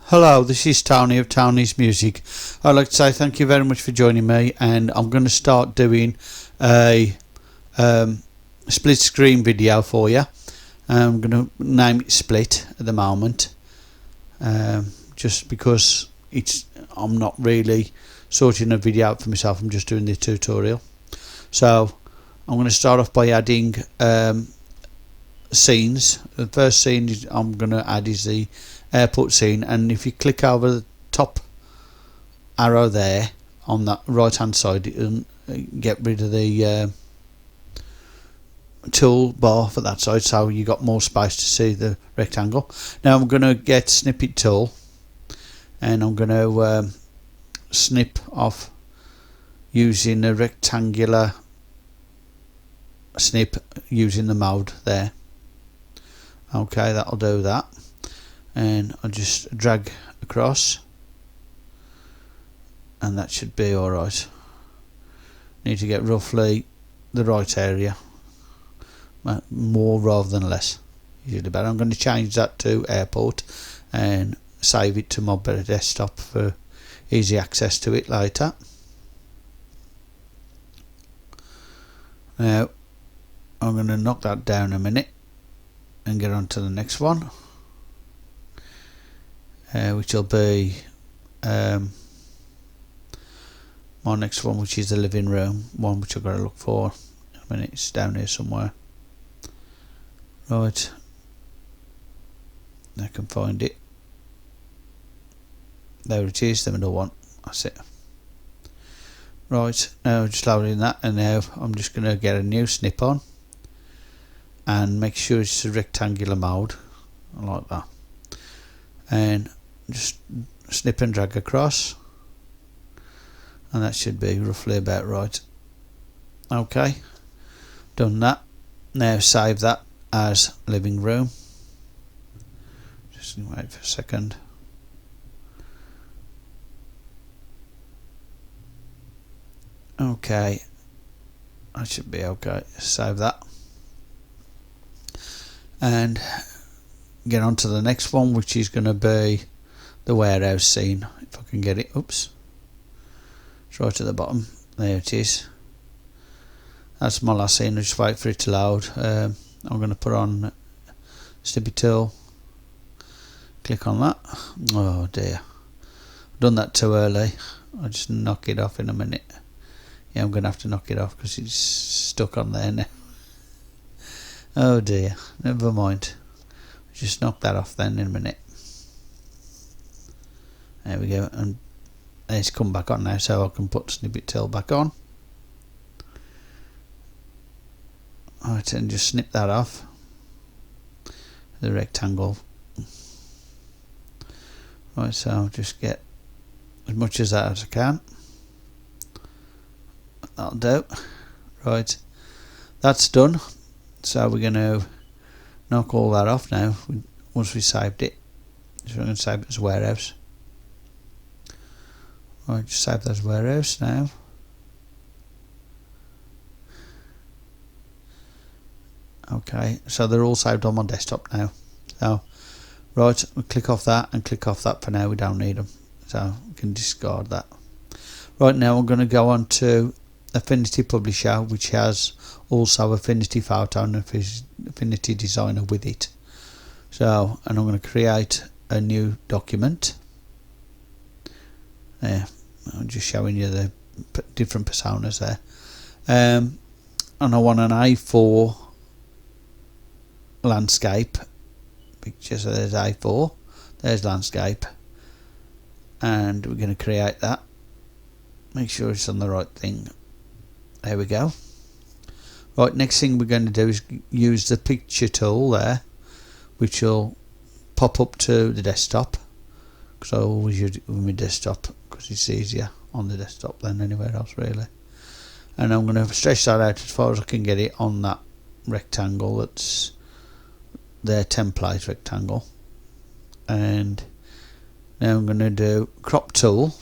Hello, this is Tony of Tony's Music. I'd like to say thank you very much for joining me, and I'm going to start doing a split screen video for you. I'm going to name it Split at the moment, just because I'm not really sorting a video out for myself. I'm just doing the tutorial. So I'm going to start off by adding scenes. The first scene I'm going to add is the airport scene, and if you click over the top arrow there on that right hand side, it'll get rid of the toolbar for that side, so you got more space to see the rectangle. Now I'm going to get snippet tool, and I'm going to snip off using a rectangular snip using the mode there. Okay, that'll do that, and I'll just drag across, and that should be alright. Need to get roughly the right area, more rather than less, usually better. I'm going to change that to airport and save it to my desktop for easy access to it later. Now I'm going to knock that down a minute and get on to the next one, which will be my next one, which is the living room one, which I've got to look for in a minute. It's down here somewhere. Right, I can find it. There it is, the middle one. That's it. Right, now I'm just loading that, and now I'm just going to get a new snip on and make sure it's a rectangular mode like that, and just snip and drag across, and that should be roughly about right. Okay, done that. Now save that as living room. Just wait for a second. Okay, that should be okay. Save that and get on to the next one, which is going to be the warehouse scene. If I can get it. Oops, it's right at the bottom. There it is. That's my last scene. I'll just wait for it to load. I'm going to put on snippet tool, click on that. Oh dear, I've done that too early. I'll just knock it off in a minute. Yeah, I'm going to have to knock it off because it's stuck on there now. Oh dear, never mind. Just knock that off then in a minute. There we go, and it's come back on now, so I can put snippet tool back on. Right, and just snip that off, the rectangle. Right, so I'll just get as much as that as I can. That'll do. Right, that's done. So we're going to knock all that off now once we saved it. So we're going to save it as warehouse. Right, just save that as warehouse now. Okay, so they're all saved on my desktop now. So right, we'll click off that and click off that for now. We don't need them, so we can discard that. Right, now I'm going to go on to Affinity Publisher, which has also Affinity Photo and Affinity Designer with it. So, and I'm going to create a new document. There, I'm just showing you the different personas there. And I want an A4 landscape picture. So there's A4, there's landscape, and we're going to create that. Make sure it's on the right thing. There we go. Right, next thing we're going to do is use the picture tool there, which will pop up to the desktop, because I always use it with my desktop because it's easier on the desktop than anywhere else really. And I'm going to stretch that out as far as I can get it on that rectangle that's their template rectangle. And now I'm going to do crop tool,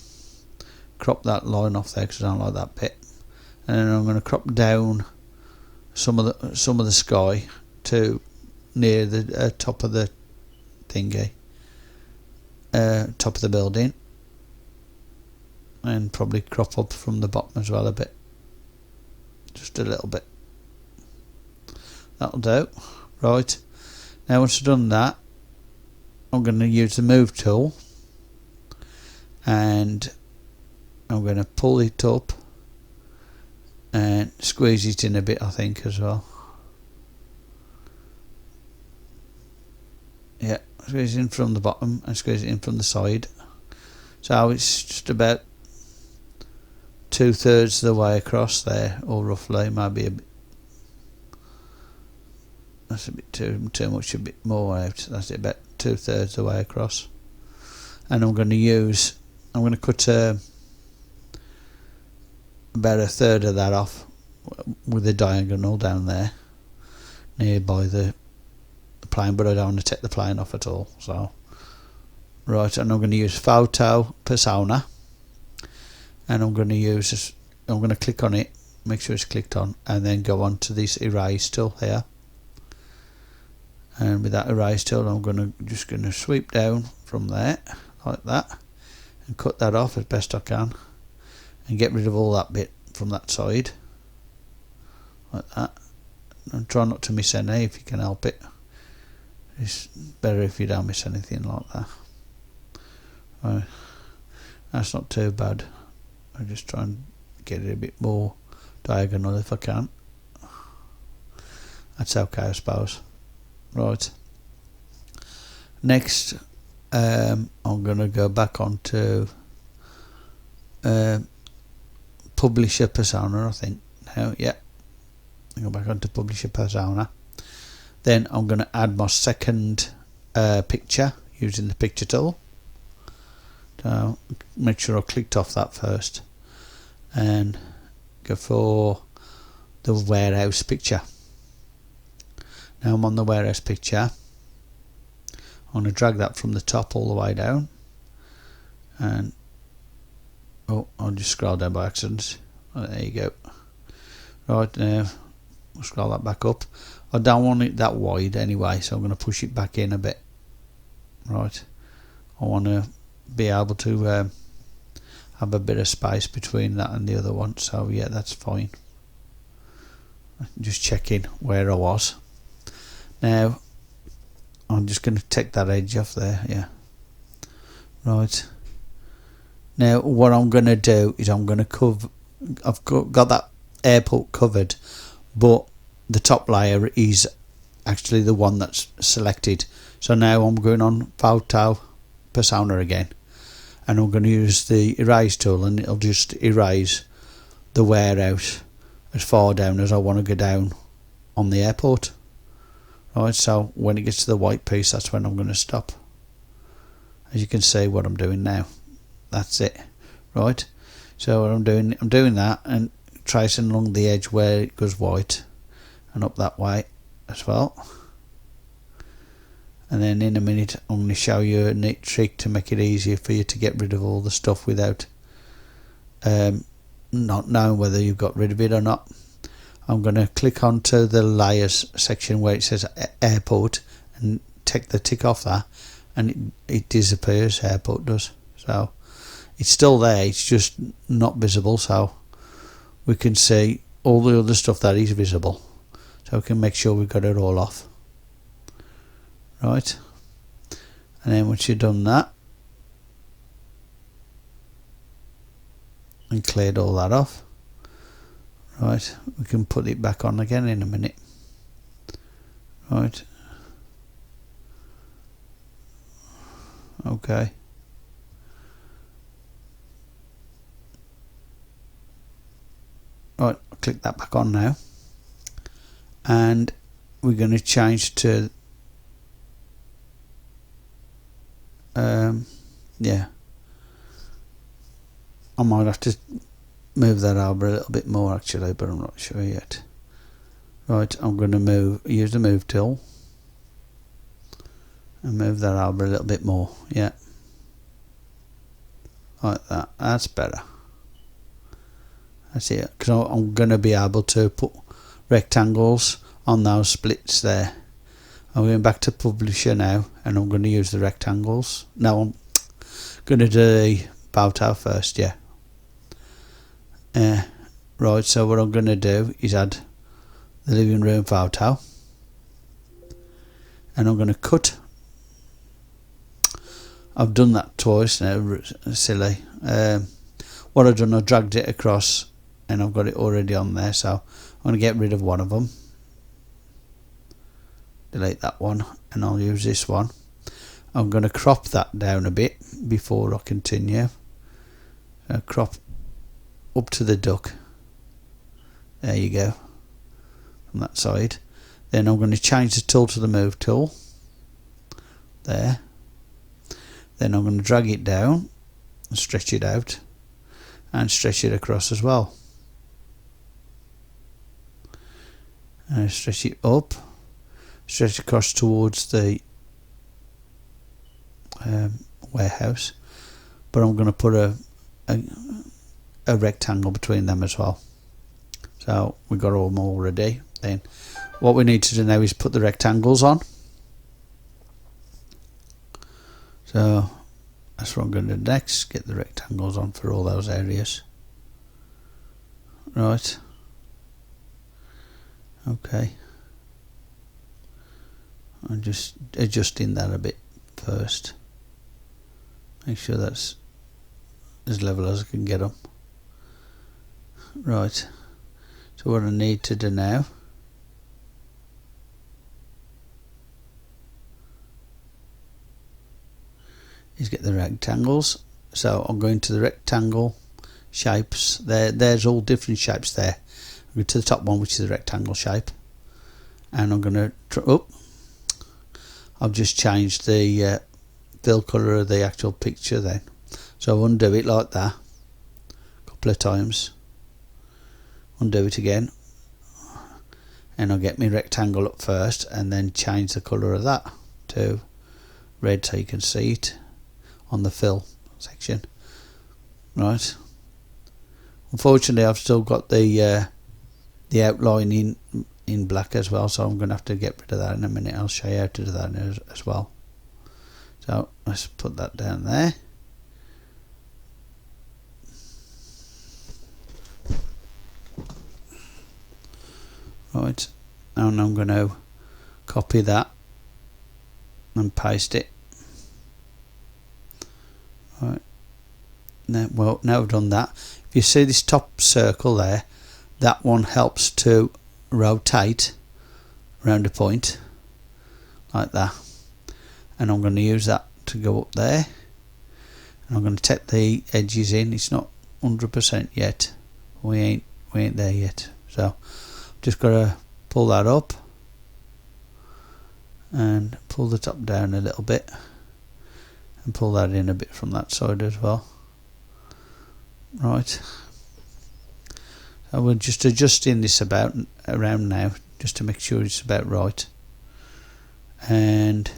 crop that line off there because I don't like that bit, and then I'm going to crop down some of the sky to near the top of the thingy, top of the building, and probably crop up from the bottom as well a bit, just a little bit. That'll do. Right, now once I've done that, I'm going to use the move tool and I'm going to pull it up and squeeze it in a bit, I think, as well. Yeah, squeeze it in from the bottom and squeeze it in from the side. So it's just about 2/3 of the way across there, or roughly, maybe a bit. That's a bit too much, a bit more out. That's it, about 2/3 of the way across. And I'm going to cut about 1/3 of that off with a diagonal down there nearby the plane, but I don't want to take the plane off at all. So right, and I'm going to use photo persona, and I'm going to use this. I'm going to click on it, make sure it's clicked on, and then go on to this erase tool here. And with that erase tool, I'm just going to sweep down from there like that and cut that off as best I can and get rid of all that bit from that side like that, and try not to miss any if you can help it. It's better if you don't miss anything like that. Right. That's not too bad. I just try and get it a bit more diagonal if I can. That's okay, I suppose. Right. Next, I'm going to go back onto publisher persona, I think. Now, yeah. Go back onto publisher persona. Then I'm going to add my second picture using the picture tool. So make sure I clicked off that first and go for the warehouse picture. Now I'm on the warehouse picture. I'm going to drag that from the top all the way down, and oh, I'll just scroll down by accident. Oh, there you go. Right, now I'll scroll that back up. I don't want it that wide anyway, so I'm going to push it back in a bit. Right, I want to be able to have a bit of space between that and the other one, so yeah, that's fine. Just checking where I was. Now I'm just going to take that edge off there. Yeah, right. Now what I'm going to do is I'm going to cover, I've got that airport covered, but the top layer is actually the one that's selected. So now I'm going on photo persona again, and I'm going to use the erase tool, and it'll just erase the warehouse as far down as I want to go down on the airport. Right, so when it gets to the white piece, that's when I'm going to stop. As you can see what I'm doing now. That's it. Right, so what I'm doing that and tracing along the edge where it goes white and up that way as well. And then in a minute I'm going to show you a neat trick to make it easier for you to get rid of all the stuff without not knowing whether you've got rid of it or not. I'm going to click onto the layers section where it says airport and take the tick off that, and it disappears. Airport does. So it's still there, it's just not visible, so we can see all the other stuff that is visible, so we can make sure we've got it all off. Right, and then once you've done that and cleared all that off, right, we can put it back on again in a minute. Right, okay. Right, I'll click that back on now, and we're going to change to yeah, I might have to move that over a little bit more actually, but I'm not sure yet. Right, I'm going to use the move tool and move that over a little bit more. Yeah, like that. That's better. That's it, because I'm going to be able to put rectangles on those splits there. I'm going back to publisher now, and I'm going to use the rectangles. No, Gonna do the bow tie first, yeah. Right, so what I'm gonna do is add the living room bow tie, and I'm gonna cut. I've done that twice now, silly. What I've done, I dragged it across and I've got it already on there, so I'm going to get rid of one of them, delete that one, and I'll use this one. I'm going to crop that down a bit before I continue. Crop up to the duck, there you go, from that side. Then I'm going to change the tool to the move tool, there. Then I'm going to drag it down and stretch it out and stretch it across as well. And stretch it up, stretch across towards the warehouse, but I'm going to put a rectangle between them as well. So we've got them all ready. Then what we need to do now is put the rectangles on. So that's what I'm going to do next, get the rectangles on for all those areas. Right. Okay. I'm just adjusting that a bit first. Make sure that's as level as I can get them. Right. So what I need to do now is get the rectangles. So I'm going to the rectangle shapes. There's all different shapes there. I'm going to the top one, which is the rectangle shape, and I'm going to I've just changed the fill colour of the actual picture then. So I'll undo it like that a couple of times, undo it again, and I'll get my rectangle up first and then change the colour of that to red so you can see it on the fill section. Right. Unfortunately, I've still got the outline in black as well, so I'm going to have to get rid of that in a minute. I'll show you how to do that as well. So let's put that down there. Right, and I'm going to copy that and paste it. Right. Now I've done that. If you see this top circle there, that one helps to rotate around a point like that, and I'm going to use that to go up there, and I'm going to take the edges in. It's not 100% yet, we ain't there yet, so just got to pull that up and pull the top down a little bit and pull that in a bit from that side as well. Right, so we're just adjusting this around now just to make sure it's about right, and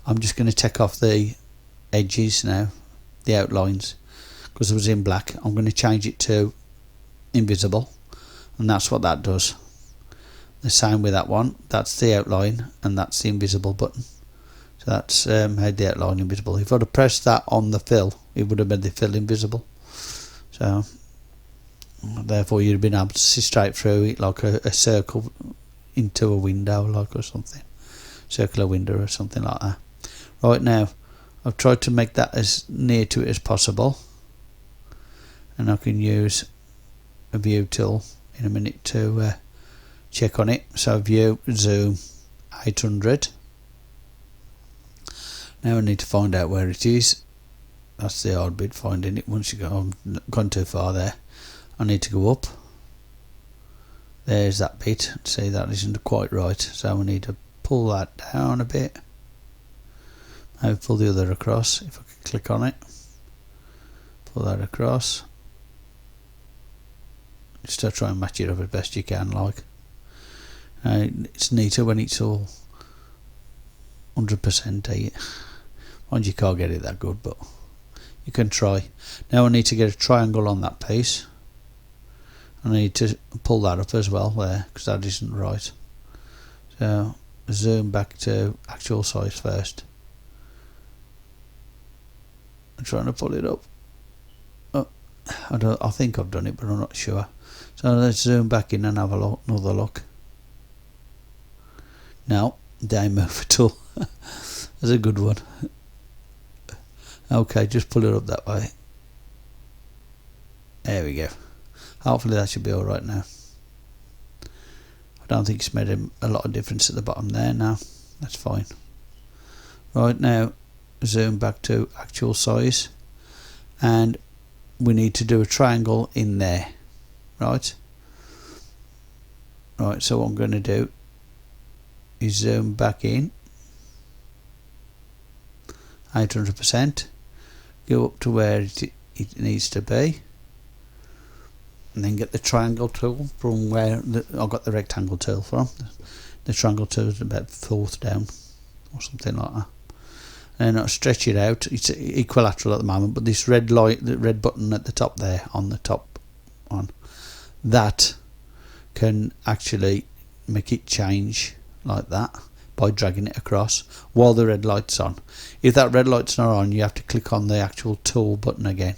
I'm just going to take off the edges now, the outlines, because it was in black. I'm going to change it to invisible, and that's what that does. The same with that one, that's the outline and that's the invisible button. So that's made the outline invisible. If I'd have pressed that on the fill, it would have made the fill invisible. So therefore you'd have been able to see straight through it like a circle into a window, like, or something, circular window or something like that. Right, now I've tried to make that as near to it as possible, and I can use a view tool in a minute to check on it. So view, zoom, 800. Now I need to find out where it is. That's the hard bit, finding it. Once you go, I've gone too far there. I need to go up. There's that bit. See, that isn't quite right, so I need to pull that down a bit. Now pull the other across. If I can click on it, pull that across. Just to try and match it up as best you can, like. It's neater when it's all 100%. Mind you can't get it that good, but you can try. Now I need to get a triangle on that piece. I need to pull that up as well there, because that isn't right. So zoom back to actual size first. I'm trying to pull it up. Oh, I think I've done it, but I'm not sure. So let's zoom back in and have another look. No, day mover tool. That's a good one. Okay, just pull it up that way. There we go. Hopefully that should be alright now. I don't think it's made a lot of difference at the bottom there now. That's fine. Right, now zoom back to actual size, and we need to do a triangle in there. Right, so what I'm going to do is zoom back in 800%, go up to where it needs to be, and then get the triangle tool from where I got the rectangle tool from. The triangle tool is about 4th down or something like that. And I'll stretch it out. It's equilateral at the moment, but this red light, the red button at the top there, on the top one, that can actually make it change like that by dragging it across while the red light's on. If that red light's not on, you have to click on the actual tool button again.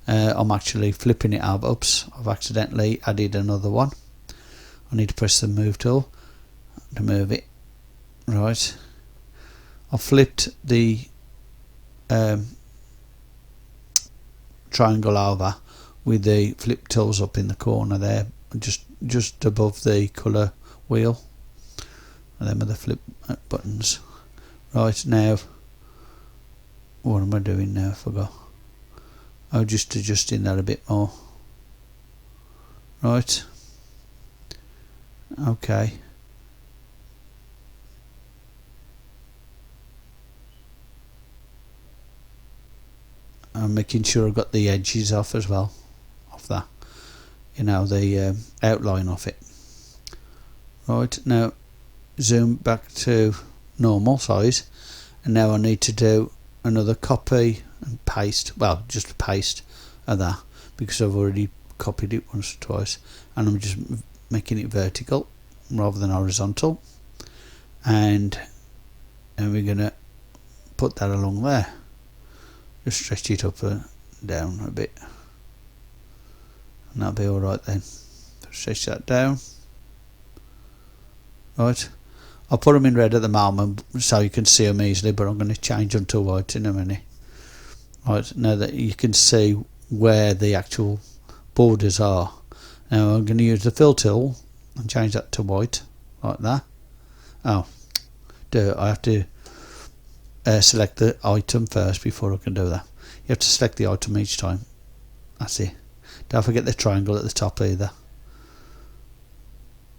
I'm actually flipping it out. Oops, I've accidentally added another one. I need to press the move tool to move it. Right, I flipped the triangle over with the flip tools up in the corner there, just above the colour wheel, and them are the flip buttons. Right, now what am I doing now? I forgot. Oh, just adjusting that a bit more. Right, okay. I'm making sure I've got the edges off as well, off that, you know, the outline of it. Right, now zoom back to normal size, and now I need to do another copy and paste, well, just a paste of that, because I've already copied it once or twice, and I'm just making it vertical rather than horizontal, and we're gonna put that along there. Just stretch it up and down a bit, and that'll be alright then. Stretch that down. Right, I'll put them in red at the moment so you can see them easily, but I'm going to change them to white in a minute. Right, now that you can see where the actual borders are, now I'm going to use the fill tool and change that to white, like that. Oh, I have to select the item first before I can do that. You have to select the item each time. That's it. Don't forget the triangle at the top either.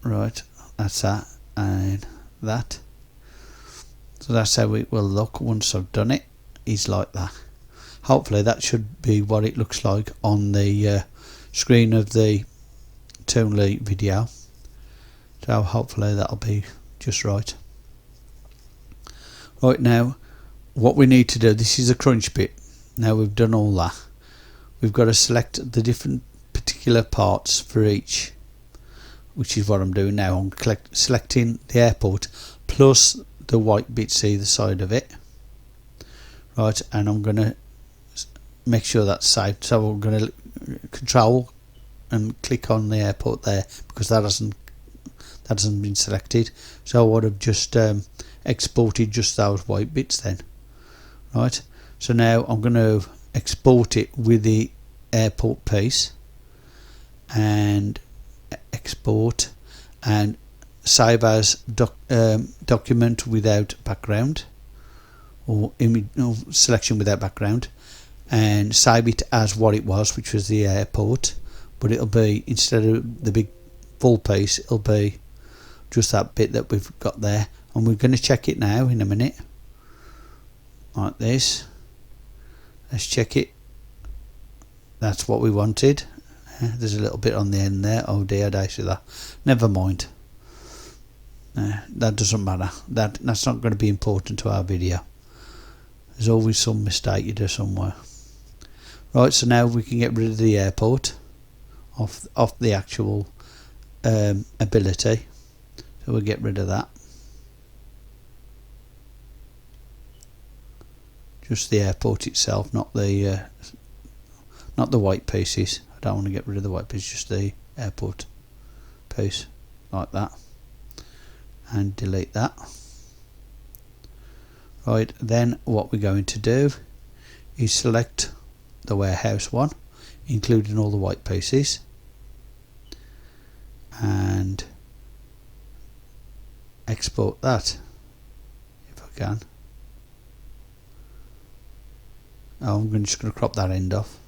Right, that's that and that. So that's how it will look once I've done it. Is like that. Hopefully that should be what it looks like on the screen of the Toonly video. So hopefully that'll be just right. Right, now what we need to do, this is a crunch bit. Now we've done all that, we've got to select the different particular parts for each, which is what I'm doing now. I'm selecting the airport plus the white bits either side of it. Right, and I'm going to make sure that's saved. So I'm going to control and click on the airport there, because that hasn't been selected. So I would have just exported just those white bits then. Right, so now I'm going to export it with the airport piece, and export and save as document without background, or image, no, selection without background, and save it as what it was, which was the airport, but it'll be, instead of the big full piece, it'll be just that bit that we've got there. And we're going to check it now in a minute, like this. Let's check it. That's what we wanted. There's a little bit on the end there. Oh dear, I don't see that. Never mind. That doesn't matter. That's not going to be important to our video. There's always some mistake you do somewhere. Right, so now we can get rid of the airport off the actual ability. So we'll get rid of that. just the airport itself, not the white pieces. I don't want to get rid of the white piece, just the airport piece, like that, and delete that. Right, then what we're going to do is select the warehouse one, including all the white pieces, and export that if I can. Oh, I'm just going to crop that end off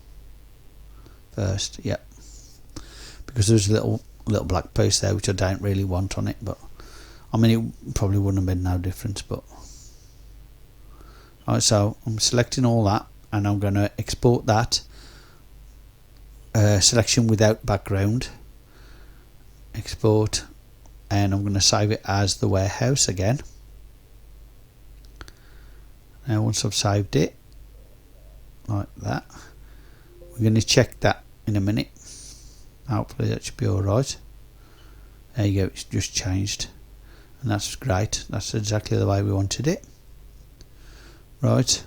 first, yep, because there's a little black piece there which I don't really want on it, but I mean it probably wouldn't have made no difference. But alright, so I'm selecting all that and I'm going to export that selection without background, export, and I'm going to save it as the warehouse again. Now once I've saved it like that, we're going to check that in a minute. Hopefully that should be alright. There you go, it's just changed, and that's great. That's exactly the way we wanted it. Right,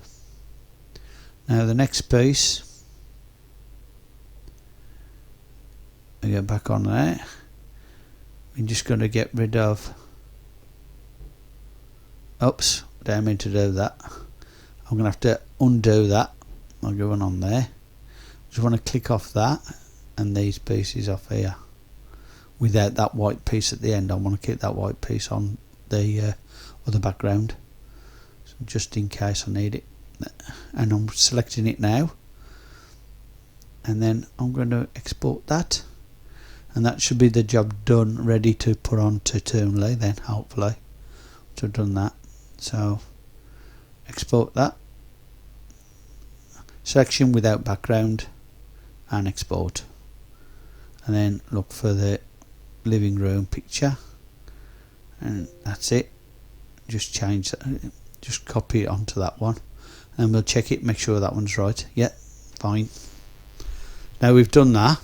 now the next piece, we go back on there. We're just going to get rid of, oops, didn't mean to do that. I'm going to have to undo that. I'll go on there. Just want to click off that and these pieces off here without that white piece at the end. I want to keep that white piece on the other background, so just in case I need it. And I'm selecting it now, and then I'm going to export that, and that should be the job done, ready to put on to Toonly then, hopefully. So I've done that, so export that, selection without background, and export, and then look for the living room picture, and that's it. Just change that, just copy it onto that one, and we'll check it, make sure that one's right. Yeah, fine. Now we've done that,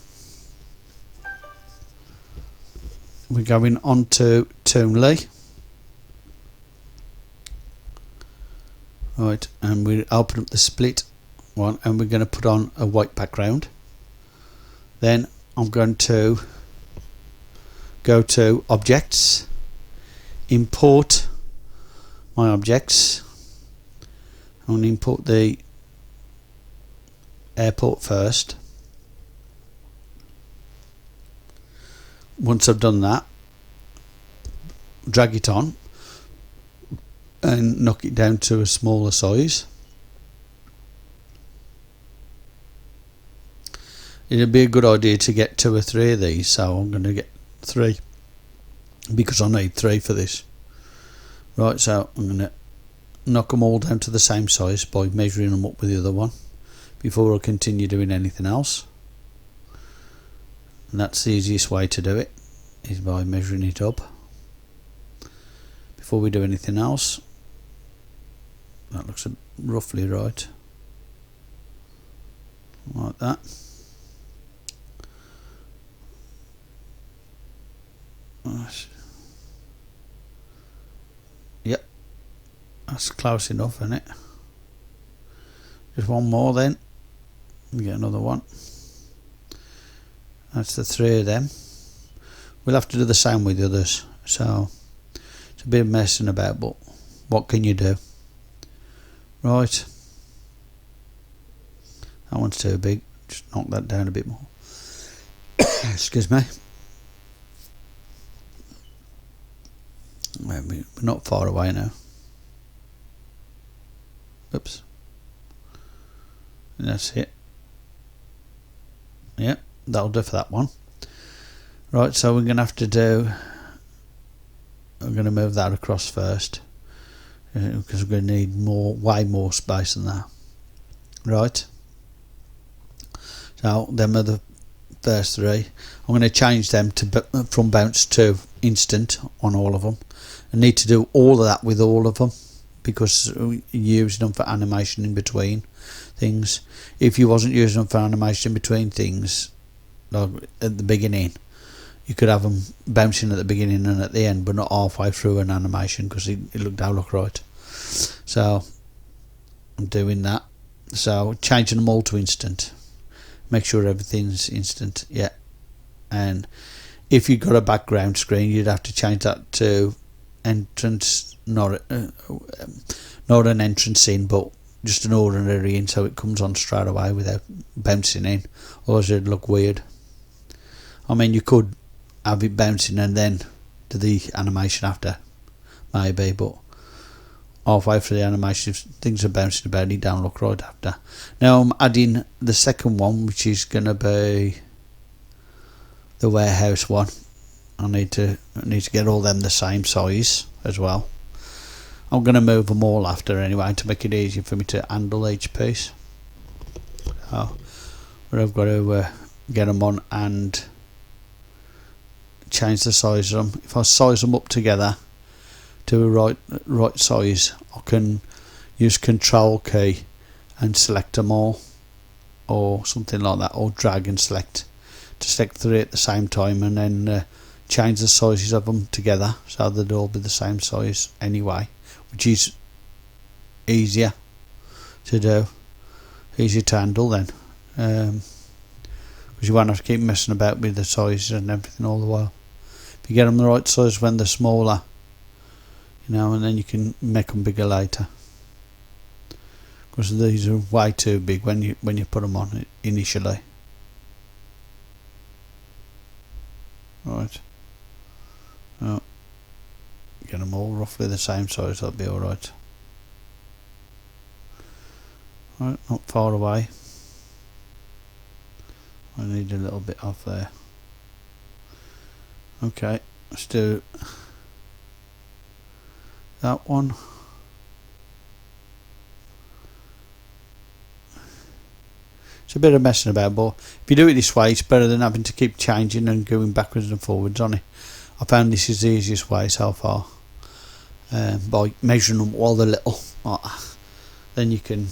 we're going on to Toonly. Right, and we open up the split one, and we're going to put on a white background. Then I'm going to go to objects, import my objects. I'm going to import the airport first. Once I've done that, drag it on and knock it down to a smaller size. It'd be a good idea to get 2 or 3 of these, so I'm going to get 3 because I need 3 for this. Right, so I'm going to knock them all down to the same size by measuring them up with the other one before I continue doing anything else. And that's the easiest way to do it, is by measuring it up before we do anything else. That looks roughly right, like that. Yep, that's close enough, isn't it? Just one more, then we get another one. That's the 3 of them. We'll have to do the same with the others, so it's a bit of messing about, but what can you do? Right, that one's too big, just knock that down a bit more. Excuse me. We're not far away now. Oops. And that's it. Yep, that'll do for that one. Right, so we're going to have to do, I'm going to move that across first, because we're going to need way more space than that. Right, so them are the first 3. I'm going to change them to from bounce to instant on all of them. I need to do all of that with all of them because you're using them for animation in between things. If you wasn't using them for animation in between things, like at the beginning, you could have them bouncing at the beginning and at the end, but not halfway through an animation, because it don't look right. So I'm doing that. So changing them all to instant. Make sure everything's instant. Yeah. And if you've got a background screen, you'd have to change that to entrance, not an entrance in, but just an ordinary in, so it comes on straight away without bouncing in. Otherwise it'd look weird. I mean, you could have it bouncing and then do the animation after, maybe, but halfway through the animation, if things are bouncing about, it don't look right after. Now I'm adding the second one, which is going to be the warehouse one. I need to get all them the same size as well. I'm going to move them all after anyway to make it easier for me to handle each piece. So, but I've got to get them on and change the size of them. If I size them up together to a right size, I can use Control key and select them all, or something like that, or drag and select to select 3 at the same time, and then change the sizes of them together so they'd all be the same size anyway, which is easier to do, easier to handle then, because you won't have to keep messing about with the sizes and everything all the while. If you get them the right size when they're smaller, you know, and then you can make them bigger later, because these are way too big when you put them on initially. Right. Oh, get them all roughly the same size, that'll be alright. Right, not far away. I need a little bit off there. Okay, let's do that one. It's a bit of messing about, but if you do it this way, it's better than having to keep changing and going backwards and forwards on it. I found this is the easiest way so far, by measuring them all the little. Then you can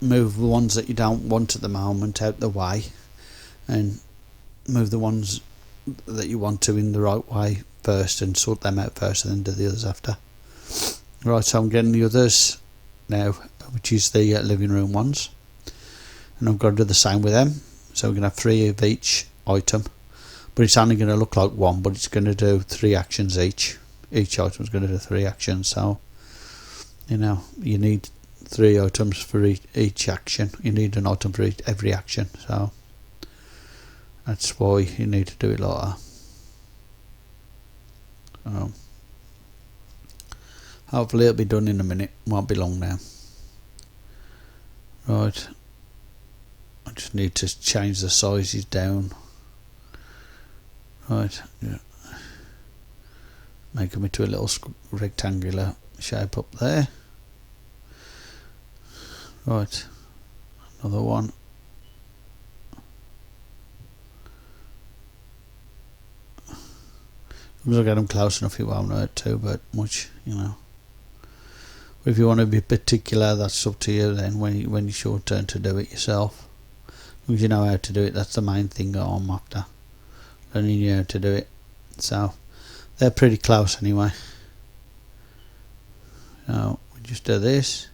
move the ones that you don't want at the moment out the way, and move the ones that you want to in the right way first, and sort them out first, and then do the others after. Right, so I'm getting the others now, which is the living room ones, and I'm going to do the same with them. So we're going to have 3 of each item, but it's only going to look like one, but it's going to do 3 actions each. Each item is going to do 3 actions, so you know you need 3 items for each action. You need an item for every action, so that's why you need to do it like that. Hopefully it'll be done in a minute, won't be long now. Right, I just need to change the sizes down. Right, yeah. Make them into a little rectangular shape up there. Right, another one. As I get them close enough, it won't hurt too much, you know. But if you want to be particular, that's up to you then when it's your turn to do it yourself. As long as you know how to do it, that's the main thing that I'm after. Learning you how to do it. So they're pretty close anyway. So we just do this.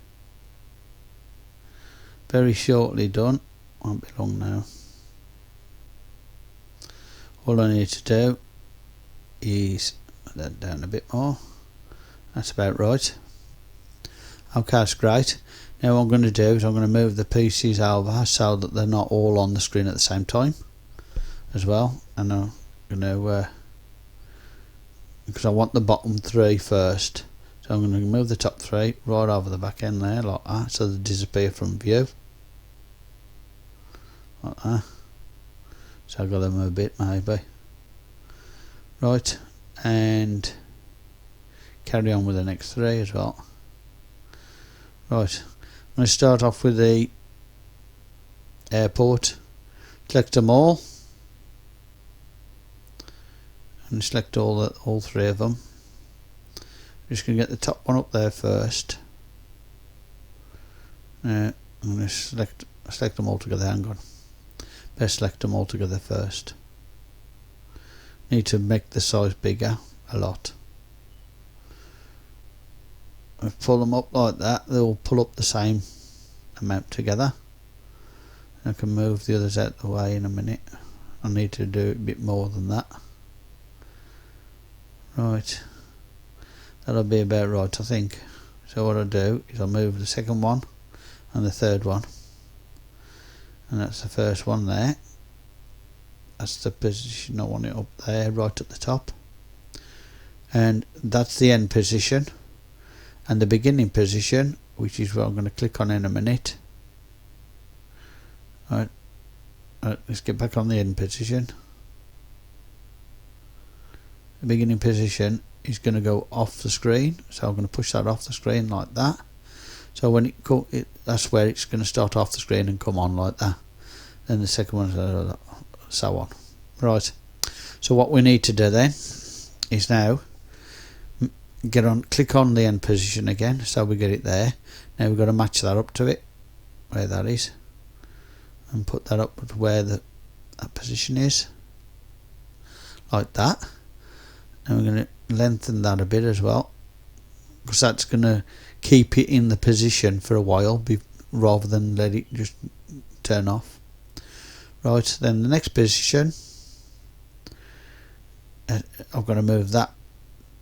Very shortly done. Won't be long now. All I need to do is put that down a bit more. That's about right. Okay, that's great. Now what I'm going to do is I'm going to move the pieces over so that they're not all on the screen at the same time as well. And I'm going to because I want the bottom 3 first, so I'm going to move the top 3 right over the back end there like that, so they disappear from view like that. So I've got them a bit maybe. Right, and carry on with the next 3 as well. Right, I'm going to start off with the airport. Select them all, and select all 3 of them. I'm just going to get the top one up there first. I'm going to select them all together. Hang on, best select them all together first. Need to make the size bigger a lot. If pull them up like that, they'll pull up the same them out together. I can move the others out the way in a minute. I need to do a bit more than that. Right, that'll be about right, I think. So what I'll do is I'll move the second one and the third one, and that's the first one there. That's the position I want it up there, right at the top, and that's the end position. And the beginning position, which is what I'm going to click on in a minute. Right, let's get back on the end position. The beginning position is going to go off the screen, so I'm going to push that off the screen like that. So when that's where it's going to start off the screen and come on like that. Then the second one, so on. Right. So what we need to do then is now click on the end position again, so we get it there. Now we've got to match that up to it, where that is, and put that up to where that position is, like that. And we're going to lengthen that a bit as well, because that's going to keep it in the position for a while rather than let it just turn off. Right, then the next position, I'm going to move that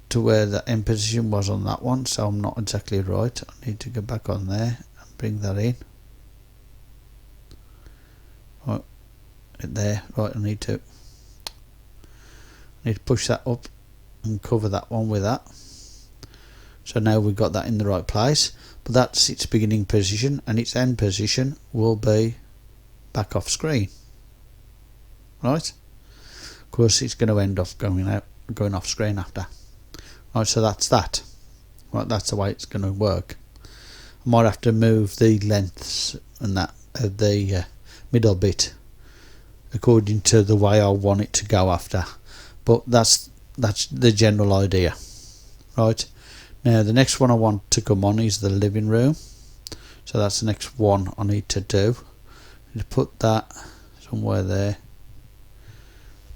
to where the end position was on that one, so I'm not exactly right. I need to go back on there and bring that in. Right, there. Right, I need to push that up and cover that one with that. So now we've got that in the right place, but that's its beginning position, and its end position will be back off screen. Right, of course it's going to end up going off screen after. Right, so that's that. Right, that's the way it's going to work. I might have to move the lengths and that of the middle bit according to the way I want it to go after, but that's the general idea. Right, now the next one I want to come on is the living room, so that's the next one I need to do. I need to put that somewhere there,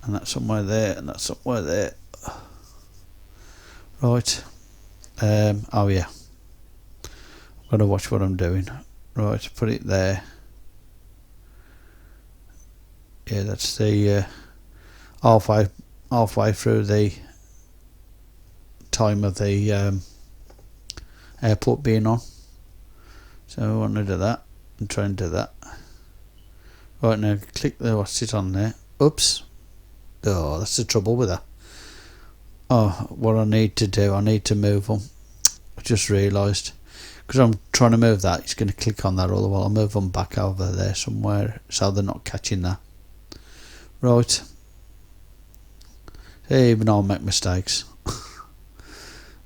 and that's somewhere there, and that's somewhere there. Right, oh yeah, I've got to watch what I'm doing. Right, put it there. Yeah, that's the halfway through the time of the airport being on. So I want to do that and try and do that. Right, now click the what's it on there. Oops. Oh, that's the trouble with that. Oh, what I need to do, I need to move them. I just realised, because I'm trying to move that, it's going to click on that all the while. I'll move them back over there somewhere so they're not catching that. Right. Even I'll make mistakes.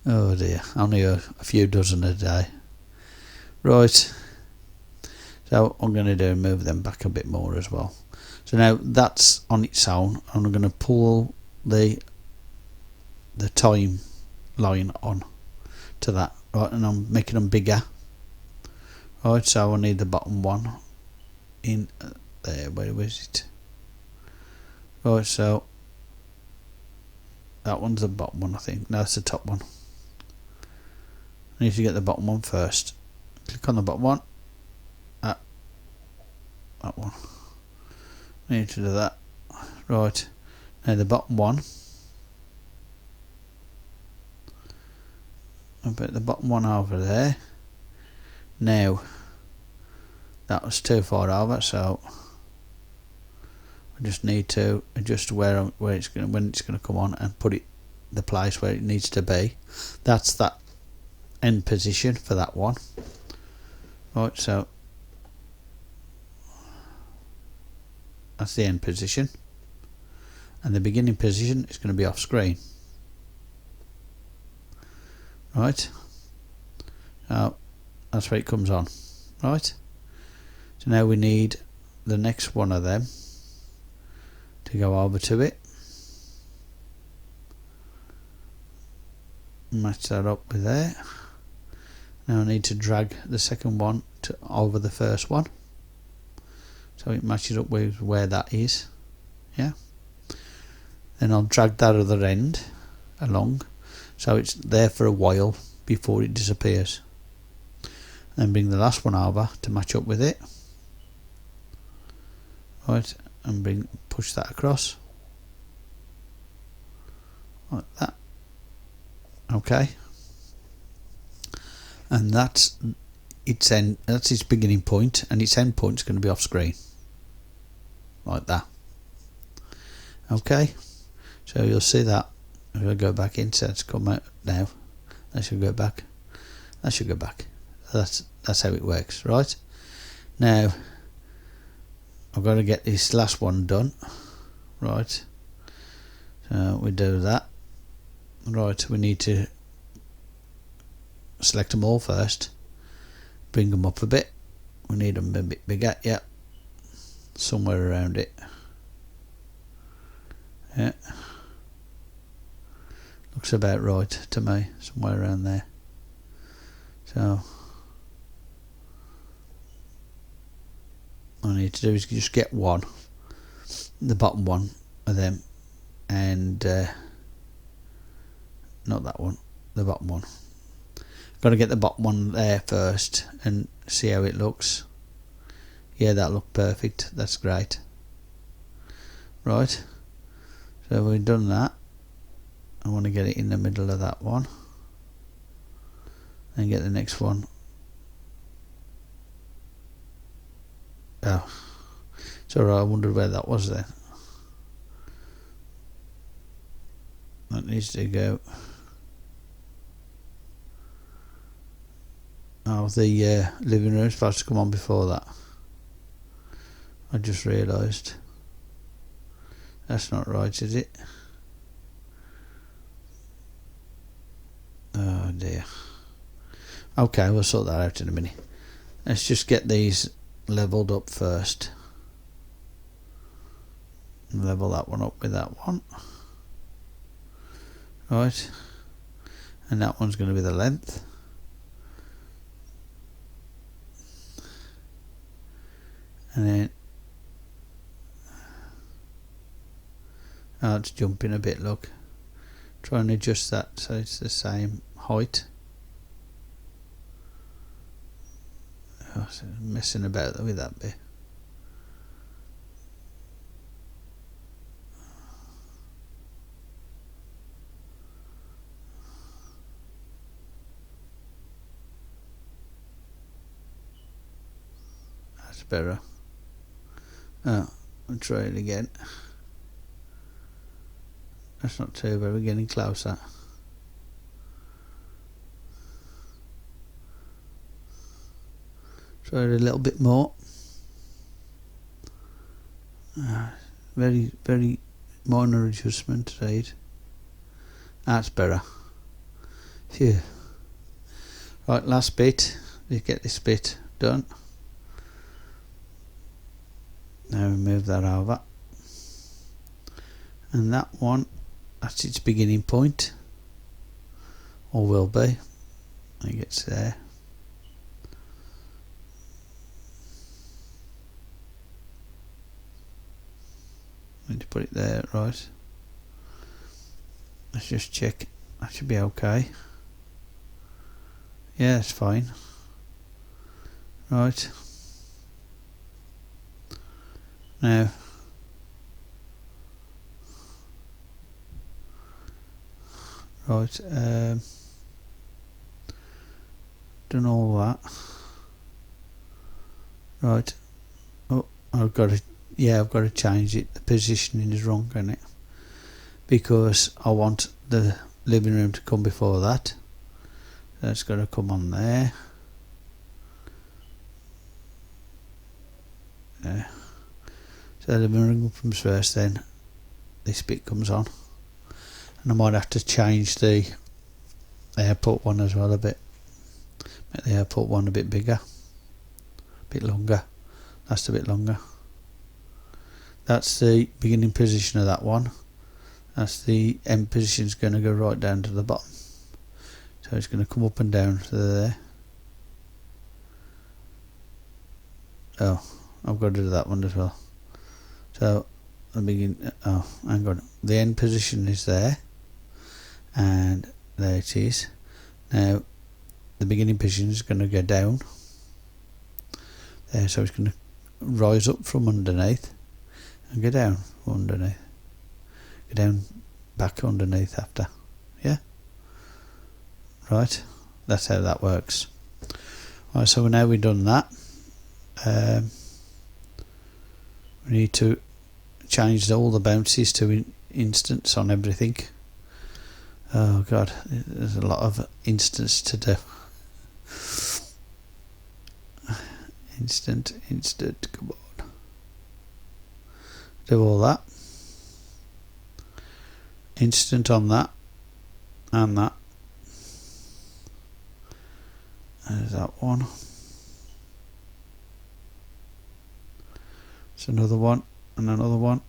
Oh dear, only a few dozen a day. Right. So I'm going to do move them back a bit more as well. So now that's on its own, and I'm going to pull the time line on to that. Right, and I'm making them bigger. Right, so I need the bottom one in there. Where is it? Right, so that one's the bottom one, I think. No, it's the top one. I need to get the bottom one first. Click on the bottom one. That one. I need to do that. Right, now the bottom one. I'll put the bottom one over there. Now that was too far over, so I just need to adjust where it's going, when it's going to come on, and put it the place where it needs to be. That's that end position for that one. Right, so that's the end position, and the beginning position is going to be off screen. Right, so that's where it comes on. Right, so now we need the next one of them to go over to it, match that up with there. Now I need to drag the second one over the first one, so it matches up with where that is. Yeah, then I'll drag that other end along, so it's there for a while before it disappears. and bring the last one over to match up with it. Right, and push that across like that. Okay, and that's its end. That's its beginning point, and its end point is going to be off screen like that. Okay, so you'll see that if I go back in, so it's come out now. That should go back. That should go back. That's how it works, right? Now I've got to get this last one done, right? So we do that. Right, we need to select them all first, bring them up a bit. We need them a bit bigger, yeah, somewhere around it. Yeah, looks about right to me, somewhere around there. So all I need to do is just get one, the bottom one of them, and not that one, the bottom one. Got to get the bottom one there first and see how it looks. Yeah, that looked perfect. That's great. Right, so we've done that. I want to get it in the middle of that one and get the next one. Oh, it's alright. I wondered where that was then. That needs to go. Oh, the living room is supposed to come on before that. I just realised. That's not right, is it? Oh dear. Okay, we'll sort that out in a minute. Let's just get these levelled up first. Level that one up with that one. Right. And that one's going to be the length. And then it's jumping a bit, look. Try and adjust that so it's the same height. Oh, so messing about with that bit. That's better. Oh, I'll try it again. That's not too bad, we're getting closer. Try it a little bit more. Very, very minor adjustment, right? That's better. Phew. Right, last bit. We get this bit done. Now we move that over. And that one, that's its beginning point. Or will be. When it gets there. Need to put it there, right. Let's just check. That should be okay. Yeah, that's fine. Right. Now right, done all that. Right. Oh, I've got to change it. The positioning is wrong, isn't it? Because I want the living room to come before that. That's got to come on there. Yeah. So the living room comes first, then this bit comes on. And I might have to change the airport one as well a bit. Make the airport one a bit bigger. A bit longer. Last a bit longer. That's the beginning position of that one. That's the end position is going to go right down to the bottom. So it's going to come up and down to there. Oh, I've got to do that one as well. So the begin. Oh, hang on. The end position is there, and there it is. Now the beginning position is going to go down there, so it's going to rise up from underneath and go down from underneath, go down back underneath after. Yeah, right, that's how that works. Right, so now we've done that, we need to change all the bounces to instants on everything. Oh god, there's a lot of instants to do. Instant, come on. Do all that. Instant on that. And that. There's that one. It's another one. And another one.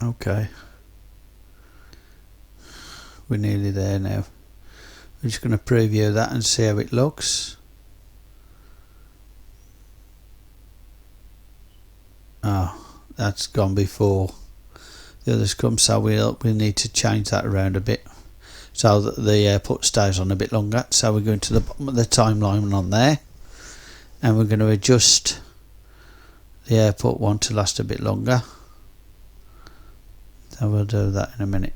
Okay. We're nearly there now. We're just going to preview that and see how it looks. Oh, that's gone before the others come, so we need to change that around a bit so that the airport stays on a bit longer. So we're going to the bottom of the timeline on there, and we're going to adjust the airport one to last a bit longer. So we'll do that in a minute.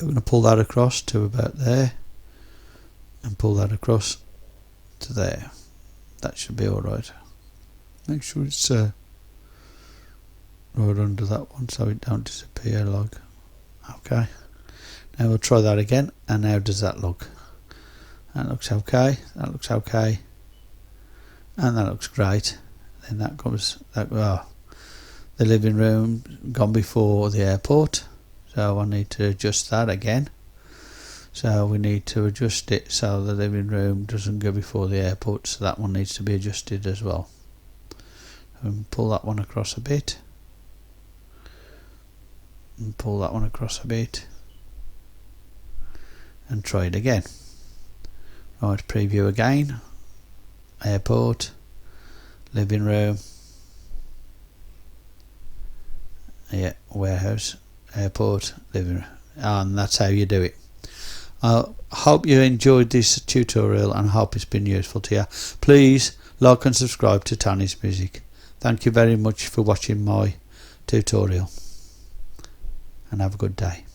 We're going to pull that across to about there and pull that across to there. That should be alright. Make sure it's right under that one so it don't disappear like. Okay. Now we'll try that again, and how does that look? That looks okay, that looks okay, and that looks great. Then that comes, the living room gone before the airport. So I need to adjust that again. So we need to adjust it so the living room doesn't go before the airport, so that one needs to be adjusted as well. And pull that one across a bit. And pull that one across a bit. And try it again. Right, preview again. Airport. Living room. Yeah, warehouse. Airport, living room, and that's how you do it. I hope you enjoyed this tutorial and I hope it's been useful to you. Please like and subscribe to Toonly's Music. Thank you very much for watching my tutorial, and have a good day.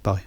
Bye.